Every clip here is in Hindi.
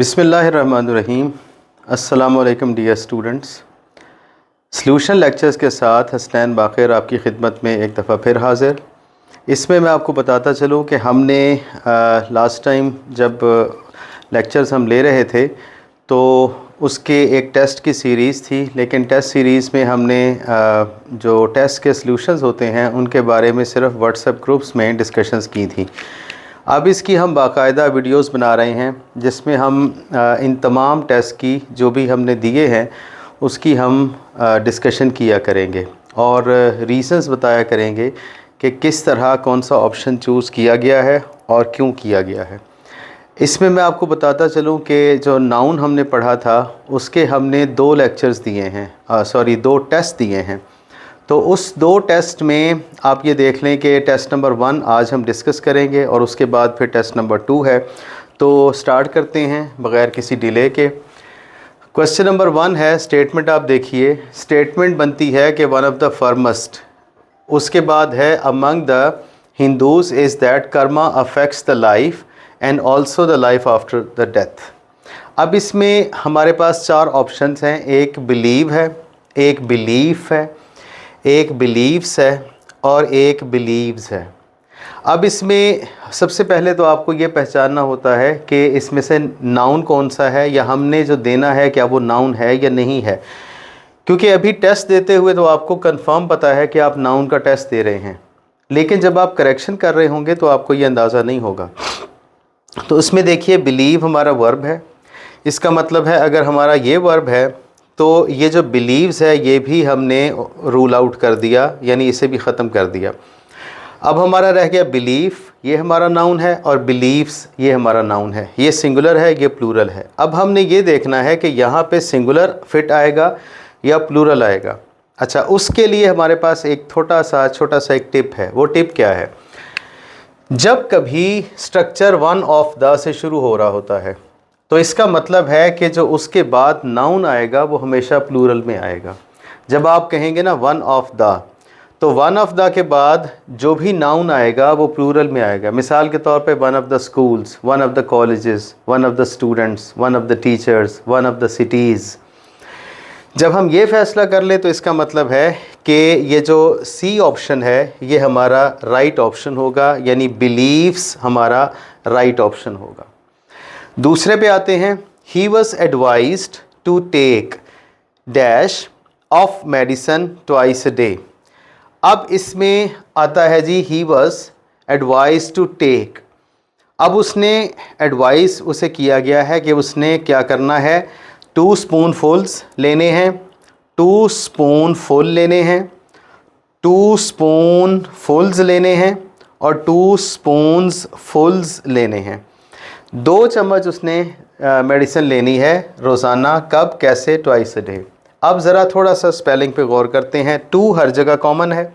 बिस्मिल्लाहिर्रहमानिर्रहीम। अस्सलामुअलैकुम डियर स्टूडेंट्स। सॉल्यूशन लेक्चर्स के साथ हसनैन बाक़िर आपकी खिदमत में एक दफ़ा फिर हाज़िर। इसमें मैं आपको बताता चलूँ कि हमने लास्ट टाइम जब लेक्चर्स हम ले रहे थे तो उसके एक टेस्ट की सीरीज़ थी, लेकिन टेस्ट सीरीज़ में हमने जो टेस्ट के सॉल्यूशंस होते हैं उनके बारे में सिर्फ व्हाट्सएप ग्रुप्स में डिस्कशंस की थी। अब इसकी हम बाकायदा वीडियोस बना रहे हैं जिसमें हम इन तमाम टेस्ट की जो भी हमने दिए हैं उसकी हम डिस्कशन किया करेंगे और रीज़न्स बताया करेंगे कि किस तरह कौन सा ऑप्शन चूज़ किया गया है और क्यों किया गया है। इसमें मैं आपको बताता चलूँ कि जो नाउन हमने पढ़ा था उसके हमने 2 लेक्चर्स दिए हैं, 2 टेस्ट दिए हैं। तो उस 2 टेस्ट में आप ये देख लें कि टेस्ट नंबर 1 आज हम डिस्कस करेंगे और उसके बाद फिर टेस्ट नंबर 2 है। तो स्टार्ट करते हैं बग़ैर किसी डिले के। क्वेश्चन नंबर 1 है, स्टेटमेंट आप देखिए। स्टेटमेंट बनती है कि वन ऑफ द फर्मस्ट, उसके बाद है among the Hindus is that Karma affects the life and also the life after the death. अब इसमें हमारे पास 4 ऑप्शंस हैं। एक बिलीव है, एक बिलीफ है, एक बिलीव्स है और एक बिलीव्स है। अब इसमें सबसे पहले तो आपको ये पहचानना होता है कि इसमें से नाउन कौन सा है या हमने जो देना है क्या वो नाउन है या नहीं है, क्योंकि अभी टेस्ट देते हुए तो आपको कंफर्म पता है कि आप नाउन का टेस्ट दे रहे हैं, लेकिन जब आप करेक्शन कर रहे होंगे तो आपको ये अंदाज़ा नहीं होगा। तो इसमें देखिए बिलीव हमारा वर्ब है। इसका मतलब है अगर हमारा ये वर्ब है तो ये जो बिलीव्स है ये भी हमने रूल आउट कर दिया, यानी इसे भी ख़त्म कर दिया। अब हमारा रह गया बिलीफ, ये हमारा नाउन है, और बिलीव्स ये हमारा नाउन है। ये सिंगुलर है, ये प्लूरल है। अब हमने ये देखना है कि यहाँ पे सिंगुलर फिट आएगा या प्लूरल आएगा। अच्छा, उसके लिए हमारे पास एक छोटा सा एक टिप है। वो टिप क्या है? जब कभी स्ट्रक्चर वन ऑफ द से शुरू हो रहा होता है तो इसका मतलब है कि जो उसके बाद नाउन आएगा वो हमेशा प्लूरल में आएगा। जब आप कहेंगे ना वन ऑफ द, तो वन ऑफ द के बाद जो भी नाउन आएगा वो प्लूरल में आएगा। मिसाल के तौर पे one of the schools, one of the colleges, one of the students, one of the teachers, one of the cities. जब हम ये फैसला कर ले तो इसका मतलब है कि ये जो सी ऑप्शन है ये हमारा राइट ऑप्शन होगा, यानी बिलीव्स हमारा राइट ऑप्शन होगा। दूसरे पे आते हैं। He was advised to take dash of medicine twice a day. अब इसमें आता है जी he was advised to take. अब उसने एडवाइस उसे किया गया है कि उसने क्या करना है, 2 स्पूनफुल्स लेने हैं, 2 स्पूनफुल लेने हैं, 2 स्पूनफुल्स लेने हैं और 2 स्पून्सफुल्स लेने हैं। 2 चम्मच उसने मेडिसिन लेनी है रोज़ाना। कब, कैसे? Twice a day. अब ज़रा थोड़ा सा स्पेलिंग पे गौर करते हैं। 2 हर जगह कॉमन है।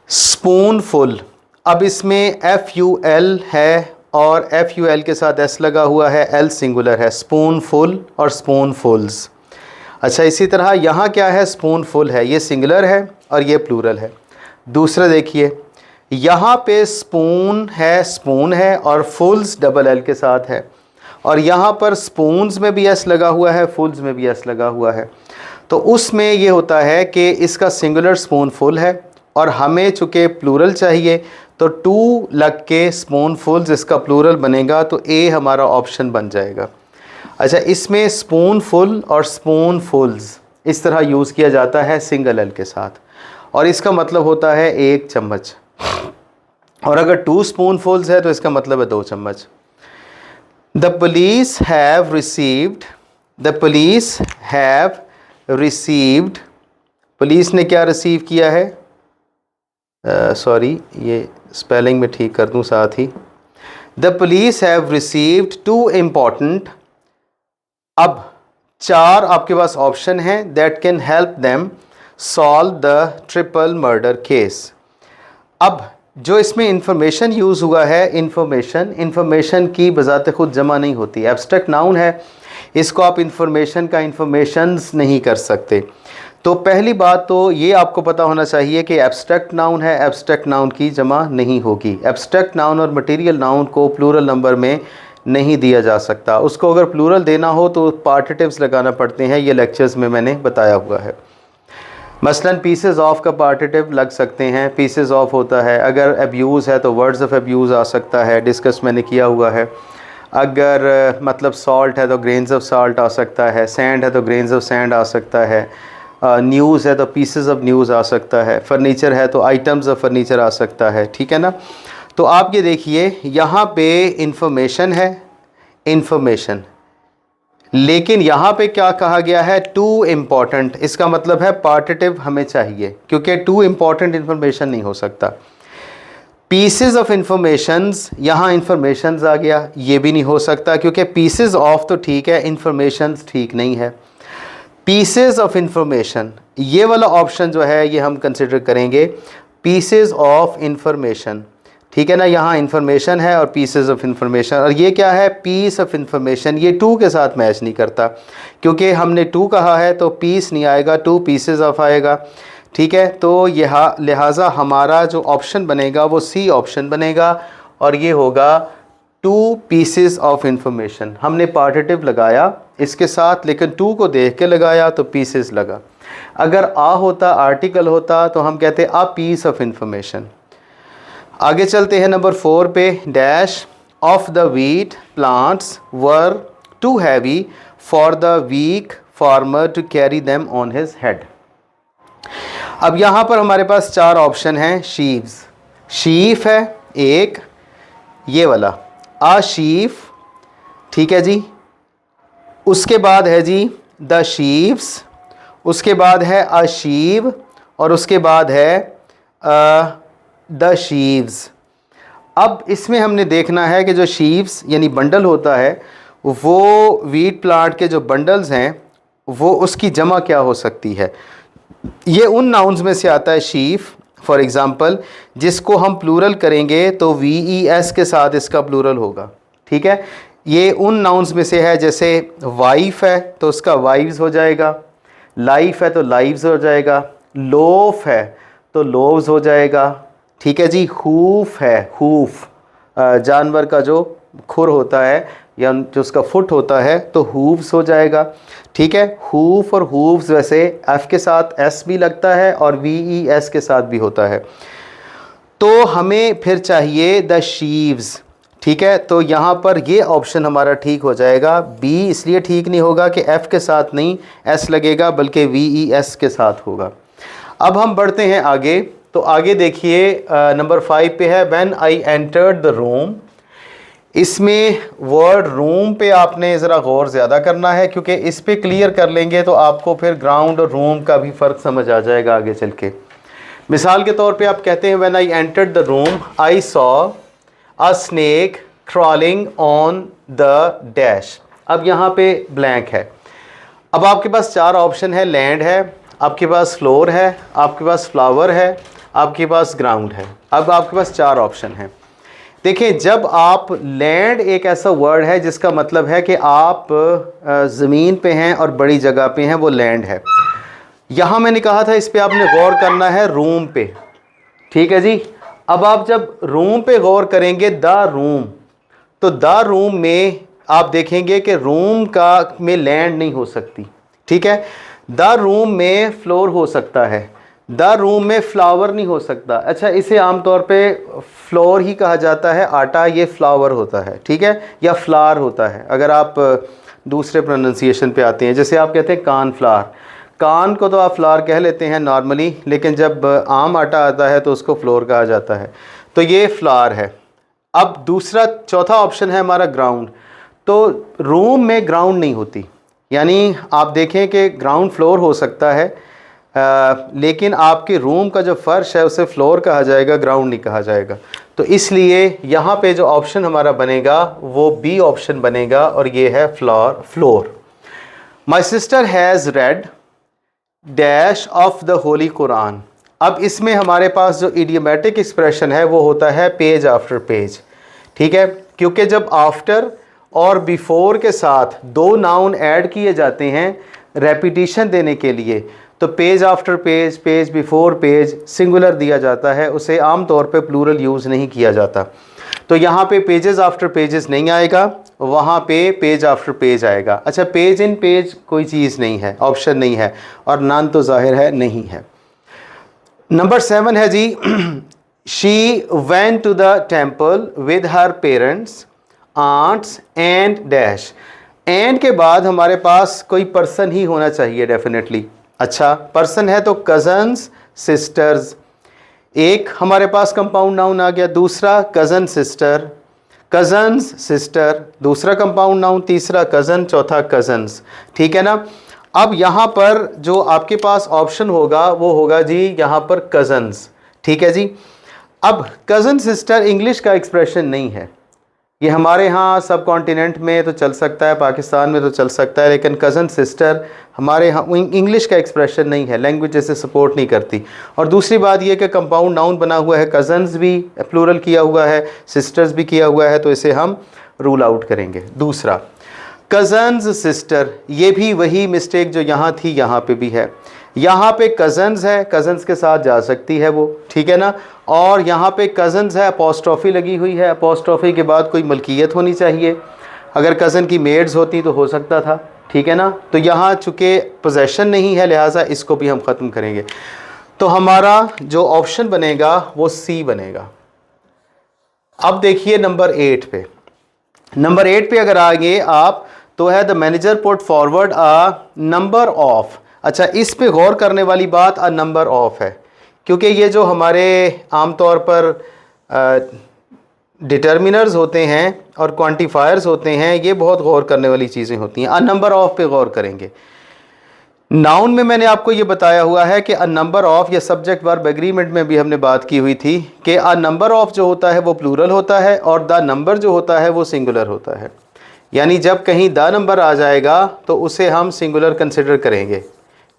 स्पूनफुल, अब इसमें FUL है और FUL के साथ S लगा हुआ है, L सिंगुलर है। स्पूनफुल और स्पूनफुल्स। अच्छा, इसी तरह यहाँ क्या है, स्पूनफुल है, ये सिंगुलर है और ये प्लूरल है। दूसरा देखिए, यहाँ पे स्पून है और फुल्स डबल L के साथ है, और यहाँ पर स्पून्स में भी S लगा हुआ है, फुल्स में भी S लगा हुआ है। तो उसमें ये होता है कि इसका सिंगुलर स्पूनफुल है और हमें चूँकि प्लूरल चाहिए तो 2 लग के स्पूनफुल्स इसका प्लूरल बनेगा, तो A हमारा ऑप्शन बन जाएगा। अच्छा, इसमें स्पूनफुल और स्पूनफुल्स इस तरह यूज़ किया जाता है सिंगल L के साथ, और इसका मतलब होता है 1 चम्मच। और अगर 2 स्पूनफुल्स है तो इसका मतलब है 2 चम्मच। The police have received, police ने क्या रिसीव किया है? ये स्पेलिंग में ठीक कर दूं साथ ही। The police have received 2 important. अब 4 आपके पास ऑप्शन हैं that can help them solve the triple murder case. अब जो इसमें इंफॉर्मेशन यूज़ हुआ है, इंफॉर्मेशन की बजाते खुद जमा नहीं होती, एब्स्ट्रैक्ट नाउन है, इसको आप इंफॉर्मेशन का इंफॉर्मेशंस नहीं कर सकते। तो पहली बात तो ये आपको पता होना चाहिए कि एब्स्ट्रैक्ट नाउन है, एब्स्ट्रैक्ट नाउन की जमा नहीं होगी। एब्स्ट्रैक्ट नाउन और मटेरियल नाउन को प्लूरल नंबर में नहीं दिया जा सकता। उसको अगर प्लूरल देना हो तो पार्टिटिव्स लगाना पड़ते हैं, ये लेक्चर्स में मैंने बताया हुआ है। मसलन पीसेस ऑफ का पार्टिटिव लग सकते हैं, पीसेस ऑफ होता है। अगर अब्यूज़ है तो वर्ड्स ऑफ अब्यूज़ आ सकता है, डिस्कस मैंने किया हुआ है। अगर मतलब सॉल्ट है तो ग्रेन्स ऑफ सॉल्ट आ सकता है, सैंड है तो ग्रेन्स ऑफ सैंड आ सकता है, न्यूज़ है तो पीसेस ऑफ न्यूज़ आ सकता है, फर्नीचर है तो आइटम्स ऑफ फर्नीचर आ सकता है, ठीक है ना। तो आप ये देखिए यहाँ पे इंफॉर्मेशन है, इंफॉर्मेशन, लेकिन यहाँ पे क्या कहा गया है, टू इम्पॉर्टेंट। इसका मतलब है पार्टिटिव हमें चाहिए, क्योंकि टू इम्पॉर्टेंट इंफॉर्मेशन नहीं हो सकता। पीसेस ऑफ इंफॉर्मेशंस, यहाँ इंफॉर्मेशंस आ गया, ये भी नहीं हो सकता, क्योंकि पीसेस ऑफ तो ठीक है, इंफॉर्मेशंस ठीक नहीं है। पीसेस ऑफ इंफॉर्मेशन, ये वाला ऑप्शन जो है ये हम कंसिडर करेंगे, पीसेस ऑफ इंफॉर्मेशन, ठीक है ना। यहाँ इंफॉर्मेशन है और पीसेस ऑफ इंफॉर्मेशन, और ये क्या है, पीस ऑफ इंफॉर्मेशन। ये टू के साथ मैच नहीं करता, क्योंकि हमने टू कहा है तो पीस नहीं आएगा, टू पीसेस ऑफ आएगा, ठीक है। तो यह लिहाजा हमारा जो ऑप्शन बनेगा वो सी ऑप्शन बनेगा, और ये होगा टू पीसेस ऑफ इंफॉर्मेशन। हमने पार्टिटिव लगाया इसके साथ, लेकिन टू को देख के लगाया तो पीसेस लगा। अगर आ होता, आर्टिकल होता, तो हम कहते आ पीस ऑफ इंफॉर्मेशन। आगे चलते हैं नंबर 4 पे। Dash of the wheat plants were too heavy for the weak farmer to carry them on his head. अब यहाँ पर हमारे पास 4 ऑप्शन हैं। शीव्स, शीफ है एक, ये वाला आ शीफ, ठीक है जी। उसके बाद है जी द शीव्स, उसके बाद है अ शीव, और उसके बाद है द शीव्स। अब इसमें हमने देखना है कि जो शीव्स यानी बंडल होता है, वो वीट प्लांट के जो बंडल्स हैं वो उसकी जमा क्या हो सकती है। ये उन नाउन्स में से आता है शीफ, फॉर एग्ज़ाम्पल, जिसको हम प्लूरल करेंगे तो VES के साथ इसका प्लूरल होगा, ठीक है। ये उन नाउन्स में से है, जैसे वाइफ है तो उसका वाइव्स हो जाएगा, लाइफ है तो लाइव्स हो जाएगा, लोफ है तो लोव्स हो जाएगा, ठीक है जी। हूफ है, हूफ जानवर का जो खुर होता है या जो उसका फुट होता है तो हूव्स हो जाएगा, ठीक है। हूफ और हूव्स वैसे एफ के साथ एस भी लगता है और VES के साथ भी होता है। तो हमें फिर चाहिए द शीव्स, ठीक है। तो यहाँ पर ये ऑप्शन हमारा ठीक हो जाएगा। बी इसलिए ठीक नहीं होगा कि एफ के साथ नहीं एस लगेगा, बल्कि VES के साथ होगा। अब हम बढ़ते हैं आगे। तो आगे देखिए नंबर 5 पे है when I entered the room. इसमें वर्ड रूम पे आपने ज़रा गौर ज़्यादा करना है, क्योंकि इस पे क्लियर कर लेंगे तो आपको फिर ग्राउंड और रूम का भी फ़र्क समझ आ जाएगा आगे चल के। मिसाल के तौर पे आप कहते हैं when I entered the room I saw a snake crawling on the dash. अब यहाँ पे ब्लैंक है। अब आपके पास 4 ऑप्शन है। लैंड है, आपके पास फ्लोर है, आपके पास फ्लावर है, आपके पास ग्राउंड है। अब आपके पास 4 ऑप्शन हैं। देखिए, जब आप लैंड एक ऐसा वर्ड है जिसका मतलब है कि आप ज़मीन पे हैं और बड़ी जगह पे हैं, वो लैंड है। यहाँ मैंने कहा था इस पे आपने गौर करना है रूम पे, ठीक है जी। अब आप जब रूम पे गौर करेंगे द रूम, तो द रूम में आप देखेंगे कि रूम का में लैंड नहीं हो सकती, ठीक है। द रूम में फ्लोर हो सकता है, द रूम में फ्लावर नहीं हो सकता। अच्छा, इसे आमतौर पे फ्लोर ही कहा जाता है, आटा ये फ्लावर होता है, ठीक है, या फ्लावर होता है। अगर आप दूसरे प्रोनाउंसिएशन पे आते हैं, जैसे आप कहते हैं कान फ्लावर, कान को तो आप फ्लावर कह लेते हैं नॉर्मली, लेकिन जब आम आटा आता है तो उसको फ्लोर कहा जाता है। तो ये फ्लावर है। अब चौथा ऑप्शन है हमारा ग्राउंड। तो रूम में ग्राउंड नहीं होती, यानी आप देखें कि ग्राउंड फ्लोर हो सकता है, लेकिन आपके रूम का जो फर्श है उसे फ्लोर कहा जाएगा, ग्राउंड नहीं कहा जाएगा। तो इसलिए यहाँ पे जो ऑप्शन हमारा बनेगा वो बी ऑप्शन बनेगा, और ये है floor. My sister has red dash of the Holi Quran. अब इसमें हमारे पास जो इडियोमेटिक एक्सप्रेशन है वो होता है पेज आफ्टर पेज, ठीक है, क्योंकि जब आफ्टर और बिफोर के साथ 2 नाउन ऐड किए जाते हैं रेपिटिशन देने के लिए, तो page after page, page before page singular दिया जाता है, उसे आम तौर पे प्लूरल यूज़ नहीं किया जाता। तो यहाँ पे पेजेस आफ्टर पेजेस नहीं आएगा, वहाँ पे पेज आफ्टर पेज आएगा। अच्छा, पेज इन पेज कोई चीज़ नहीं है, ऑप्शन नहीं है, और नन तो जाहिर है नहीं है। नंबर 7 है जी, she went to the temple with her parents, aunts and dash. And के बाद हमारे पास कोई पर्सन ही होना चाहिए डेफिनेटली। अच्छा, पर्सन है तो कजन्स, सिस्टर्स, एक हमारे पास कंपाउंड नाउन आ गया, दूसरा कज़न सिस्टर, कज़न्स सिस्टर, दूसरा कंपाउंड नाउन, तीसरा कज़न, चौथा कज़न्स। ठीक है ना। अब यहाँ पर जो आपके पास ऑप्शन होगा वो होगा जी यहाँ पर कज़न्स। ठीक है जी। अब कज़न सिस्टर इंग्लिश का एक्सप्रेशन नहीं है, ये हमारे यहाँ सब कॉन्टिनेंट में तो चल सकता है, पाकिस्तान में तो चल सकता है, लेकिन कज़न सिस्टर हमारे यहाँ इंग्लिश का एक्सप्रेशन नहीं है, लैंग्वेज जैसे सपोर्ट नहीं करती। और दूसरी बात यह कि कंपाउंड नाउन बना हुआ है, कज़न्स भी प्लूरल किया हुआ है, सिस्टर्स भी किया हुआ है, तो इसे हम रूल आउट करेंगे। दूसरा कज़न्स सिस्टर, ये भी वही मिस्टेक जो यहाँ थी यहाँ पे भी है। यहाँ पे कज़न्स है, कज़न्स के साथ जा सकती है वो, ठीक है ना। और यहाँ पे कज़न्स है, अपोस्ट्रोफी लगी हुई है, अपोस्ट्रोफी के बाद कोई मलकियत होनी चाहिए। अगर कज़न की मेड्स होती तो हो सकता था, ठीक है ना। तो यहाँ चूँकि पोजेशन नहीं है, लिहाजा इसको भी हम ख़त्म करेंगे। तो हमारा जो ऑप्शन बनेगा वो सी बनेगा। अब देखिए नंबर 8 पे, नंबर 8 पे अगर आगे आप तो है the manager put forward a number of. अच्छा, इस पे गौर करने वाली बात अ नंबर ऑफ है, क्योंकि ये जो हमारे आमतौर पर डिटर्मिनर्स होते हैं और क्वांटिफायर्स होते हैं, ये बहुत गौर करने वाली चीज़ें होती हैं। अ नंबर ऑफ पे गौर करेंगे। नाउन में मैंने आपको ये बताया हुआ है कि अ नंबर ऑफ, या सब्जेक्ट वर्ब एग्रीमेंट में भी हमने बात की हुई थी कि अ नंबर ऑफ जो होता है वो प्लूरल होता है और द नंबर जो होता है वो सिंगुलर होता है। यानी जब कहीं द नंबर आ जाएगा तो उसे हम सिंगुलर कंसिडर करेंगे,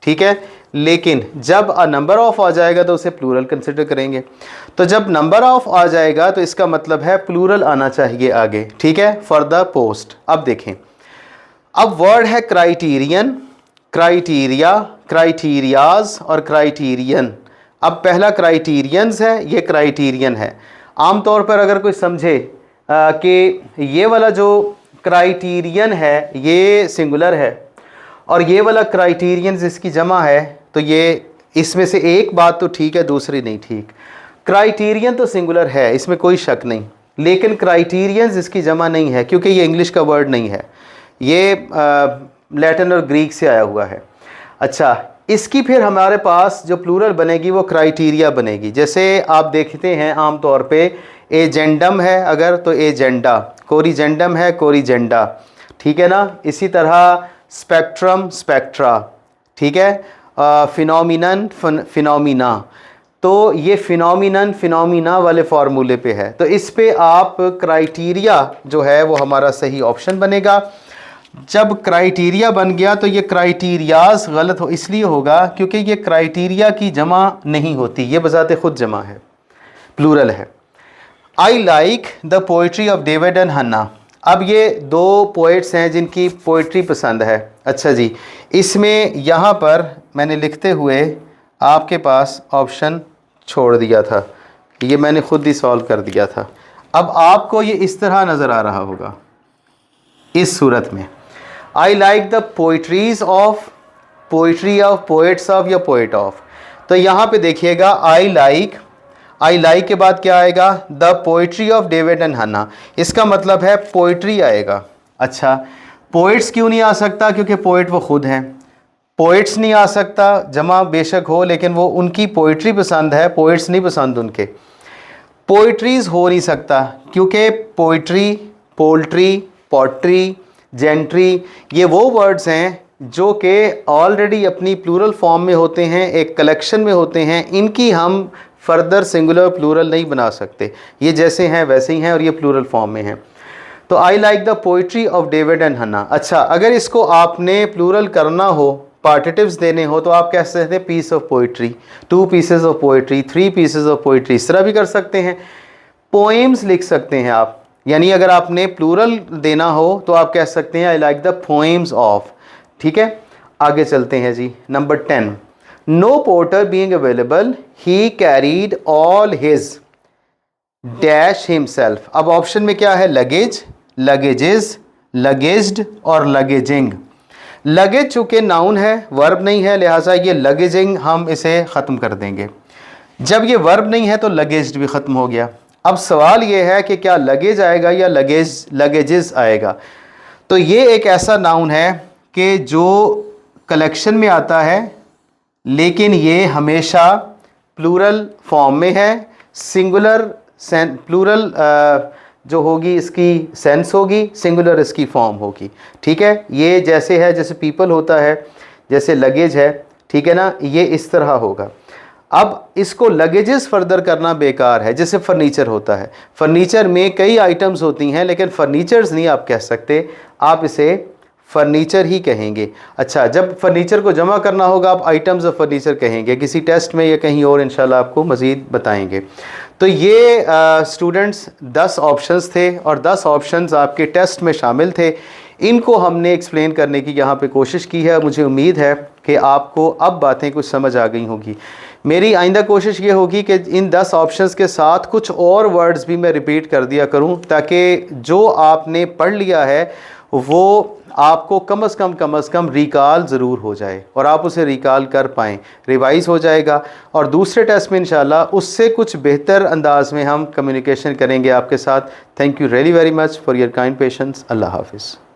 ठीक है। लेकिन जब अ नंबर ऑफ आ जाएगा तो उसे प्लूरल कंसिडर करेंगे। तो जब नंबर ऑफ आ जाएगा तो इसका मतलब है प्लूरल आना चाहिए आगे, ठीक है, फॉर द पोस्ट। अब देखें, अब वर्ड है क्राइटेरियन, क्राइटेरिया, क्राइटेरियाज और क्राइटेरियन। अब पहला क्राइटेरियंस है, ये क्राइटेरियन है। आमतौर पर अगर कोई समझे कि ये वाला जो क्राइटेरियन है ये सिंगुलर है और ये वाला क्राइटेरियंस इसकी जमा है, तो ये इसमें से एक बात तो ठीक है, दूसरी नहीं ठीक। क्राइटेरियन तो सिंगुलर है, इसमें कोई शक नहीं, लेकिन क्राइटेरियंस इसकी जमा नहीं है क्योंकि ये इंग्लिश का वर्ड नहीं है, ये लैटिन और ग्रीक से आया हुआ है। अच्छा, इसकी फिर हमारे पास जो प्लूरल बनेगी वो क्राइटेरिया बनेगी। जैसे आप देखते हैं आम तौर पे एजेंडम है अगर, तो एजेंडा, कोरिजेंडम है, कोरिजेंडा, ठीक है ना। इसी तरह स्पेक्ट्रम, स्पेक्ट्रा, ठीक है। फिनोमिनन, फिनोमिना, तो ये फिनोमिनन, फिनोमिना वाले फार्मूले पे है। तो इस पे आप क्राइटेरिया जो है वो हमारा सही ऑप्शन बनेगा। जब क्राइटेरिया बन गया तो ये क्राइटेरियाज गलत हो इसलिए होगा क्योंकि ये क्राइटेरिया की जमा नहीं होती, ये बजाते खुद जमा है, प्लूरल है। I like the poetry of David and Hannah. अब ये दो पोइट्स हैं जिनकी पोइट्री पसंद है। अच्छा जी, इसमें यहाँ पर मैंने लिखते हुए आपके पास ऑप्शन छोड़ दिया था, ये मैंने खुद ही सॉल्व कर दिया था। अब आपको ये इस तरह नज़र आ रहा होगा, इस सूरत में, आई like the poetries of, poetry of, poets of या पोइट ऑफ। तो यहाँ पे देखिएगा आई लाइक, आई लाइक के बाद क्या आएगा, the poetry of David and Hannah, इसका मतलब है पोइट्री आएगा। अच्छा, पोइट्स क्यों नहीं आ सकता, क्योंकि पोइट वो खुद हैं। पोइट्स नहीं आ सकता, जमा बेशक हो लेकिन वो उनकी पोइट्री पसंद है, पोइट्स नहीं पसंद उनके। पोइट्रीज हो नहीं सकता क्योंकि पोइट्री, पोल्ट्री, पॉट्री, जेंट्री, ये वो वर्ड्स हैं जो कि ऑलरेडी अपनी प्लूरल फॉर्म में होते हैं, एक कलेक्शन में होते हैं, इनकी हम फर्दर सिंगुलर प्लूरल नहीं बना सकते, ये जैसे हैं वैसे ही हैं और ये प्लूरल फॉर्म में हैं। तो I like the poetry of David and Hannah. अच्छा, अगर इसको आपने प्लूरल करना हो, पार्टिटिव्स देने हो, तो आप कह सकते हैं piece of poetry, 2 pieces of poetry, 3 pieces of poetry, इस तरह भी कर सकते हैं। पोएम्स लिख सकते हैं आप, यानी अगर आपने प्लूरल देना हो तो आप कह सकते हैं I like the poems of, ठीक है। आगे चलते हैं जी, number 10, no porter being available he carried all his dash himself. अब ऑप्शन में क्या है, लगेज, लगेजेस, लगेज्ड और लगेजिंग। लगेज चूँकि नाउन है, वर्ब नहीं है, लिहाजा ये लगेजिंग हम इसे ख़त्म कर देंगे। जब ये वर्ब नहीं है तो लगेज्ड भी ख़त्म हो गया। अब सवाल ये है कि क्या लगेज आएगा या लगेजेस आएगा। तो ये एक ऐसा नाउन है कि जो कलेक्शन में आता है, लेकिन ये हमेशा प्लूरल फॉर्म में है। सिंगुलर प्लूरल जो होगी इसकी सेंस होगी, सिंगुलर इसकी फॉर्म होगी। ठीक है, ये जैसे है, जैसे पीपल होता है, जैसे लगेज है, ठीक है ना, ये इस तरह होगा। अब इसको लगेजेस फर्दर करना बेकार है। जैसे फर्नीचर होता है, फर्नीचर में कई आइटम्स होती हैं, लेकिन फर्नीचर्स नहीं आप कह सकते, आप इसे फर्नीचर ही कहेंगे। अच्छा, जब फर्नीचर को जमा करना होगा आप आइटम्स ऑफ फर्नीचर कहेंगे, किसी टेस्ट में या कहीं और इंशाल्लाह आपको मज़ीद बताएंगे। तो ये स्टूडेंट्स 10 ऑप्शंस थे और 10 ऑप्शंस आपके टेस्ट में शामिल थे। इनको हमने एक्सप्लेन करने की यहाँ पे कोशिश की है। मुझे उम्मीद है कि आपको अब बातें कुछ समझ आ गई होगी। मेरी आइंदा कोशिश ये होगी कि इन 10 ऑप्शंस के साथ कुछ और वर्ड्स भी मैं रिपीट कर दिया करूं, ताकि जो आपने पढ़ लिया है वो आपको कम से कम रिकॉल ज़रूर हो जाए और आप उसे रिकॉल कर पाएँ, रिवाइज़ हो जाएगा। और दूसरे टेस्ट में इंशाल्लाह उससे कुछ बेहतर अंदाज में हम कम्युनिकेशन करेंगे आपके साथ। Thank you really very much for your kind patience. अल्लाह हाफिज़।